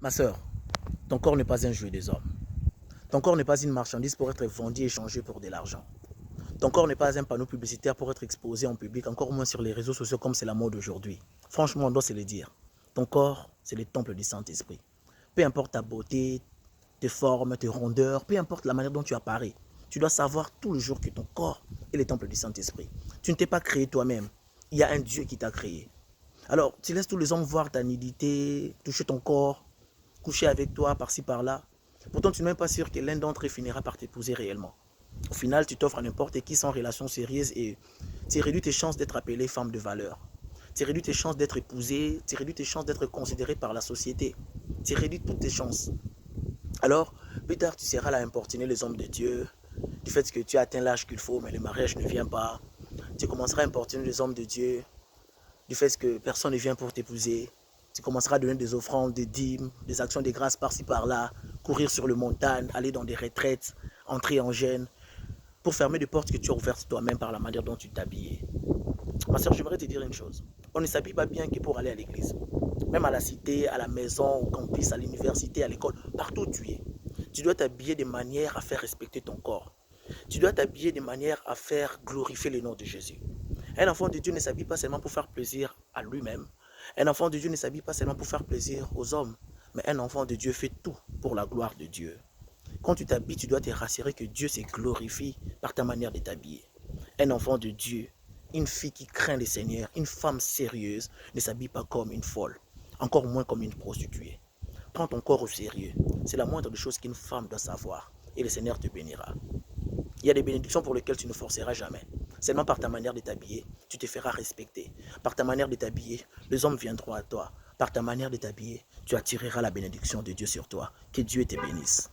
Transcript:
Ma sœur, ton corps n'est pas un jouet des hommes. Ton corps n'est pas une marchandise pour être vendue et échangée pour de l'argent. Ton corps n'est pas un panneau publicitaire pour être exposé en public, encore moins sur les réseaux sociaux comme c'est la mode aujourd'hui. Franchement, on doit se le dire. Ton corps, c'est le temple du Saint-Esprit. Peu importe ta beauté, tes formes, tes rondeurs, peu importe la manière dont tu apparais, tu dois savoir tout le jour que ton corps est le temple du Saint-Esprit. Tu ne t'es pas créé toi-même. Il y a un Dieu qui t'a créé. Alors, tu laisses tous les hommes voir ta nudité, toucher ton corps, coucher avec toi par-ci par-là. Pourtant, tu n'es même pas sûr que l'un d'entre eux finira par t'épouser réellement. Au final, tu t'offres à n'importe qui sans relation sérieuse et tu réduis tes chances d'être appelée femme de valeur. Tu réduis tes chances d'être épousée, tu réduis tes chances d'être considérée par la société. Tu réduis toutes tes chances. Alors, plus tard, tu seras là à importuner les hommes de Dieu, du fait que tu as atteint l'âge qu'il faut, mais le mariage ne vient pas. Tu commenceras à importuner les hommes de Dieu, du fait que personne ne vient pour t'épouser. Tu commenceras à donner des offrandes, des dîmes, des actions de grâce par-ci par-là, courir sur le montagne, aller dans des retraites, entrer en jeûne, pour fermer des portes que tu as ouvertes toi-même par la manière dont tu t'habillais. Ma soeur, j'aimerais te dire une chose. On ne s'habille pas bien que pour aller à l'église. Même à la cité, à la maison, au campus, à l'université, à l'école, partout où tu es. Tu dois t'habiller de manière à faire respecter ton corps. Tu dois t'habiller de manière à faire glorifier le nom de Jésus. Un enfant de Dieu ne s'habille pas seulement pour faire plaisir à lui-même. Un enfant de Dieu ne s'habille pas seulement pour faire plaisir aux hommes. Mais un enfant de Dieu fait tout pour la gloire de Dieu. Quand tu t'habilles, tu dois te rassurer que Dieu se glorifie par ta manière de t'habiller. Un enfant de Dieu, une fille qui craint le Seigneur, une femme sérieuse, ne s'habille pas comme une folle, encore moins comme une prostituée. Prends ton corps au sérieux. C'est la moindre des choses qu'une femme doit savoir. Et le Seigneur te bénira. Il y a des bénédictions pour lesquelles tu ne forceras jamais. Seulement par ta manière de t'habiller, tu te feras respecter. Par ta manière de t'habiller, les hommes viendront à toi. Par ta manière de t'habiller, tu attireras la bénédiction de Dieu sur toi. Que Dieu te bénisse.